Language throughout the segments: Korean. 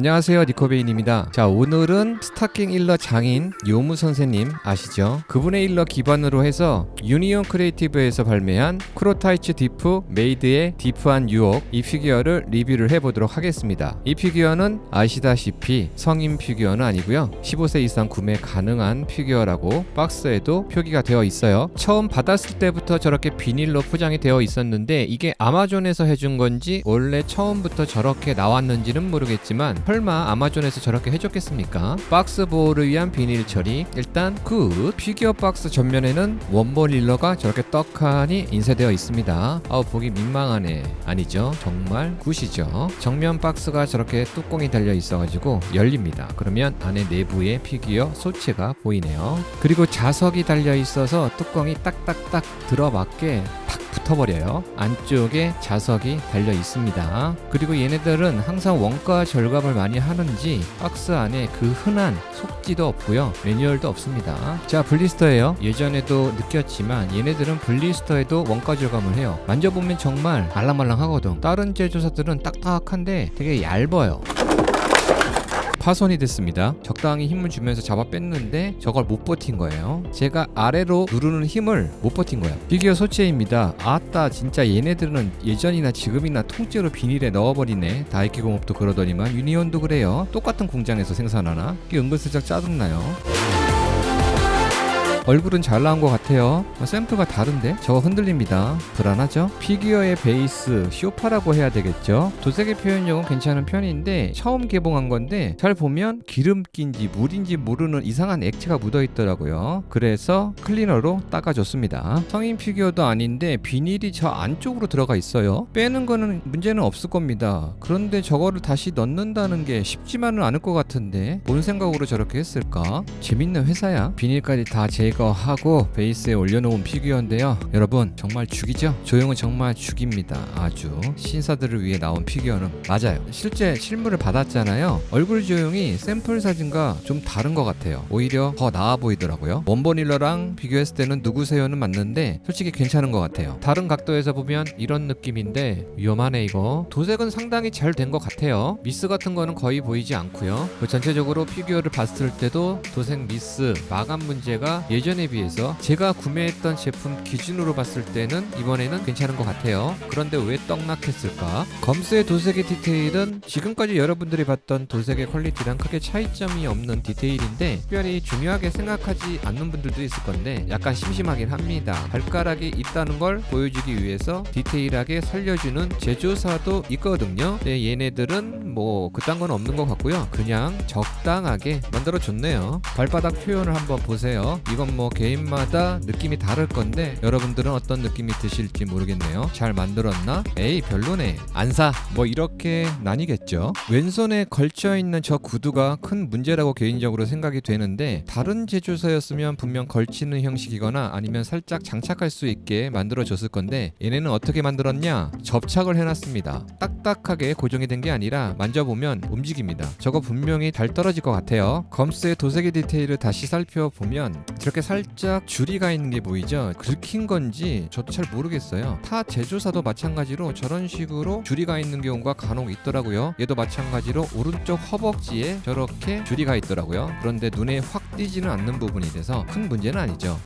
안녕하세요, 니코베인입니다. 자, 오늘은 스타킹 일러 장인 요무 선생님 아시죠? 그분의 일러 기반으로 해서 유니온 크리에이티브에서 발매한 크로타이츠 디프 메이드의 디프한 유혹, 이 피규어를 리뷰를 해보도록 하겠습니다. 이 피규어는 아시다시피 성인 피규어는 아니고요, 15세 이상 구매 가능한 피규어라고 박스에도 표기가 되어 있어요. 처음 받았을 때부터 저렇게 비닐로 포장이 되어 있었는데 이게 아마존에서 해준 건지 원래 처음부터 저렇게 나왔는지는 모르겠지만 설마 아마존에서 저렇게 해줬겠습니까? 박스 보호를 위한 비닐 처리, 일단 굿. 피규어 박스 전면에는 원본 릴러가 저렇게 떡하니 인쇄되어 있습니다. 아우, 보기 민망하네. 아니죠, 정말 굿이죠. 정면 박스가 저렇게 뚜껑이 달려 있어가지고 열립니다. 그러면 안에 내부의 피규어 소체가 보이네요. 그리고 자석이 달려 있어서 뚜껑이 딱딱딱 들어맞게 탁 붙어버려요. 안쪽에 자석이 달려 있습니다. 그리고 얘네들은 항상 원가 절감을 많이 하는지 박스 안에 그 흔한 속지도 없고요, 매뉴얼도 없습니다. 자, 블리스터예요. 예전에도 느꼈지만 얘네들은 블리스터에도 원가 절감을 해요. 만져보면 정말 말랑말랑하거든. 다른 제조사들은 딱딱한데 되게 얇아요. 파손이 됐습니다. 적당히 힘을 주면서 잡아 뺐는데 저걸 못 버틴 거예요. 제가 아래로 누르는 힘을 못 버틴 거예요. 피규어 소체입니다. 아따, 진짜 얘네들은 예전이나 지금이나 통째로 비닐에 넣어버리네. 다이키 공업도 그러더니만 유니온도 그래요. 똑같은 공장에서 생산하나? 이게 은근슬쩍 짜증나요. 얼굴은 잘 나온 것 같아요. 샘플과 다른데? 저거 흔들립니다. 불안하죠? 피규어의 베이스, 쇼파라고 해야 되겠죠? 도색의 표현력은 괜찮은 편인데 처음 개봉한 건데 잘 보면 기름기인지 물인지 모르는 이상한 액체가 묻어있더라고요. 그래서 클리너로 닦아줬습니다. 성인 피규어도 아닌데 비닐이 저 안쪽으로 들어가 있어요. 빼는 거는 문제는 없을 겁니다. 그런데 저거를 다시 넣는다는 게 쉽지만은 않을 것 같은데 뭔 생각으로 저렇게 했을까? 재밌는 회사야. 비닐까지 다 제거하고 베이스에 올려놓은 피규어인데요. 여러분, 정말 죽이죠? 조형은 정말 죽입니다. 아주 신사들을 위해 나온 피규어는 맞아요. 실제 실물을 받았잖아요. 얼굴 조형이 샘플 사진과 좀 다른 것 같아요. 오히려 더 나아 보이더라고요. 원본일러랑 비교했을 때는 누구세요는 맞는데 솔직히 괜찮은 것 같아요. 다른 각도에서 보면 이런 느낌인데 위험하네 이거. 도색은 상당히 잘 된 것 같아요. 미스 같은 거는 거의 보이지 않고요. 전체적으로 피규어를 봤을 때도 도색 미스, 마감 문제가 예전에 비해서 제가 구매했던 제품 기준으로 봤을 때는 이번에는 괜찮은 것 같아요. 그런데 왜 떡락했을까? 검스의 도색의 디테일은 지금까지 여러분들이 봤던 도색의 퀄리티랑 크게 차이점이 없는 디테일인데 특별히 중요하게 생각하지 않는 분들도 있을 건데 약간 심심하긴 합니다. 발가락이 있다는 걸 보여주기 위해서 디테일하게 살려주는 제조사도 있거든요. 근데 얘네들은 뭐 그딴 건 없는 것 같고요. 그냥 적당하게 만들어줬네요. 발바닥 표현을 한번 보세요. 이건 뭐 개인마다 느낌이 다를 건데 여러분들은 어떤 느낌이 드실지 모르겠네요. 잘 만들었나? 에이, 별로네. 안 사. 뭐 이렇게 나뉘겠죠. 왼손에 걸쳐있는 저 구두가 큰 문제라고 개인적으로 생각이 되는데 다른 제조사였으면 분명 걸치는 형식이거나 아니면 살짝 장착할 수 있게 만들어줬을 건데 얘네는 어떻게 만들었냐? 접착을 해놨습니다. 딱딱하게 고정이 된 게 아니라 만져보면 움직입니다. 저거 분명히 잘 떨어질 것 같아요. 검스의 도색의 디테일을 다시 살펴보면 저렇게 살짝 줄이가 있는 게 보이죠? 긁힌 건지 저도 잘 모르겠어요. 타 제조사도 마찬가지로 저런 식으로 줄이가 있는 경우가 간혹 있더라고요. 얘도 마찬가지로 오른쪽 허벅지에 저렇게 줄이가 있더라고요. 그런데 눈에 확 띄지는 않는 부분이 돼서 큰 문제는 아니죠.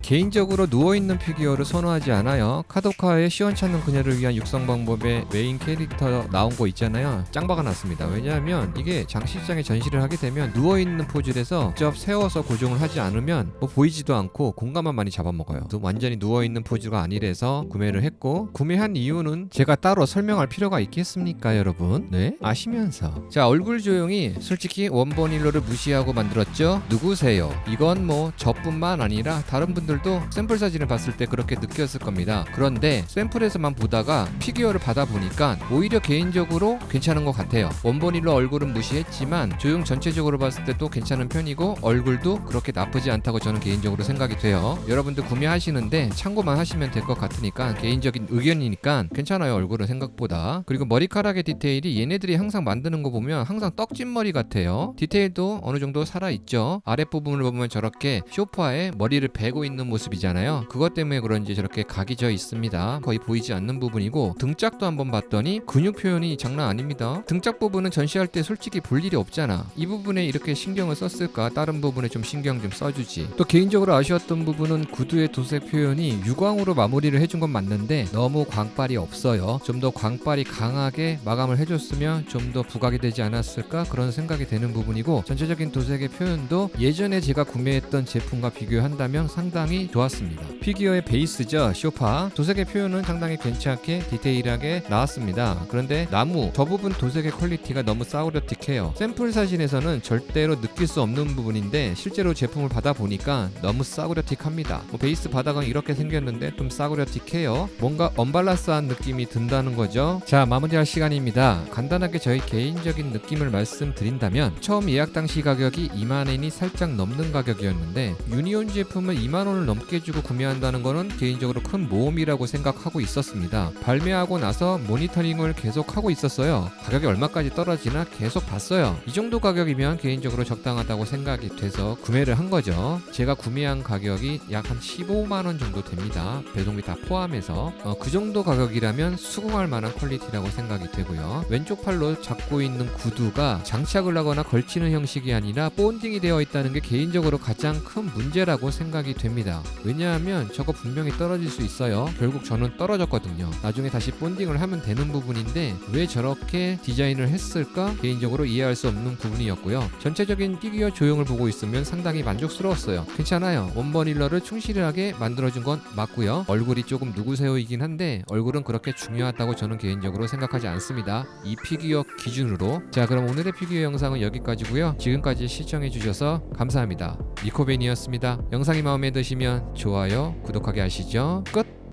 개인적으로 누워있는 피규어를 선호하지 않아요. 카도카의 시원찮는 그녀를 위한 육성 방법의 메인 캐릭터 나온 거 있잖아요. 짱 박아놨습니다. 왜냐하면 이게 장식장에 전시를 하게 되면 누워있는 포즈에서 직접 세워서 고정을 하지 않으면 뭐 보이지도 않고 공간만 많이 잡아먹어요. 또 완전히 누워있는 포즈가 아니라서 구매를 했고, 구매한 이유는 제가 따로 설명할 필요가 있겠습니까 여러분? 네? 아시면서. 자, 얼굴 조형이 솔직히 원본 일러를 무시하고 만들었죠? 누구세요? 이건 뭐 저뿐만 아니라 다른 분들도 샘플 사진을 봤을 때 그렇게 느꼈을 겁니다. 그런데 샘플에서만 보다가 피규어를 받아보니까 오히려 개인적으로 괜찮은 것 같아요. 원본일러 얼굴은 무시했지만 조형 전체적으로 봤을 때도 괜찮은 편이고 얼굴도 그렇게 나쁘지 않다고 저는 개인적으로 생각이 돼요. 여러분들 구매하시는데 참고만 하시면 될 것 같으니까 개인적인 의견이니까 괜찮아요. 얼굴은 생각보다. 그리고 머리카락의 디테일이 얘네들이 항상 만드는 거 보면 항상 떡진 머리 같아요. 디테일도 어느 정도 살아있죠. 아랫부분을 보면 저렇게 소파에 머리를 베고 있는 없는 모습이잖아요. 그것 때문에 그런지 저렇게 각이 져 있습니다. 거의 보이지 않는 부분이고, 등짝도 한번 봤더니 근육 표현이 장난 아닙니다. 등짝 부분은 전시할 때 솔직히 볼 일이 없잖아. 이 부분에 이렇게 신경을 썼을까? 다른 부분에 좀 신경 좀 써주지. 또 개인적으로 아쉬웠던 부분은 구두의 도색 표현이 유광으로 마무리를 해준 건 맞는데 너무 광빨이 없어요. 좀 더 광빨이 강하게 마감을 해줬으면 좀 더 부각이 되지 않았을까? 그런 생각이 되는 부분이고, 전체적인 도색의 표현도 예전에 제가 구매했던 제품과 비교한다면 상당히 좋았습니다. 피규어의 베이스죠, 쇼파. 도색의 표현은 상당히 괜찮게 디테일하게 나왔습니다. 그런데 나무, 저 부분 도색의 퀄리티가 너무 싸구려틱해요. 샘플 사진에서는 절대로 느낄 수 없는 부분인데 실제로 제품을 받아보니까 너무 싸구려틱합니다. 베이스 바닥은 이렇게 생겼는데 좀 싸구려틱해요. 뭔가 언밸런스한 느낌이 든다는 거죠. 자, 마무리할 시간입니다. 간단하게 저희 개인적인 느낌을 말씀드린다면, 처음 예약 당시 가격이 2만엔이 살짝 넘는 가격이었는데 유니온 제품을 2만원을 넘게 주고 구매한다는 거는 개인적으로 큰 모험이라고 생각하고 있었습니다. 발매하고 나서 모니터링을 계속 하고 있었어요. 가격이 얼마까지 떨어지나 계속 봤어요. 이 정도 가격이면 개인적으로 적당하다고 생각이 돼서 구매를 한 거죠. 제가 구매한 가격이 약 한 15만원 정도 됩니다. 배송비 다 포함해서. 그 정도 가격이라면 수긍할 만한 퀄리티라고 생각이 되고요. 왼쪽 팔로 잡고 있는 구두가 장착을 하거나 걸치는 형식이 아니라 본딩이 되어 있다는 게 개인적으로 가장 큰 문제라고 생각이 됩니다. 왜냐하면 저거 분명히 떨어질 수 있어요. 결국 저는 떨어졌거든요. 나중에 다시 본딩을 하면 되는 부분인데 왜 저렇게 디자인을 했을까? 개인적으로 이해할 수 없는 부분이었고요. 전체적인 피규어 조형을 보고 있으면 상당히 만족스러웠어요. 괜찮아요. 원버닐러를 충실하게 만들어준 건 맞고요. 얼굴이 조금 누구세요이긴 한데 얼굴은 그렇게 중요하다고 저는 개인적으로 생각하지 않습니다. 이 피규어 기준으로. 자, 그럼 오늘의 피규어 영상은 여기까지고요. 지금까지 시청해주셔서 감사합니다. 니코벤이었습니다. 영상이 마음에 드시면 좋아요, 구독하게 하시죠. 끝!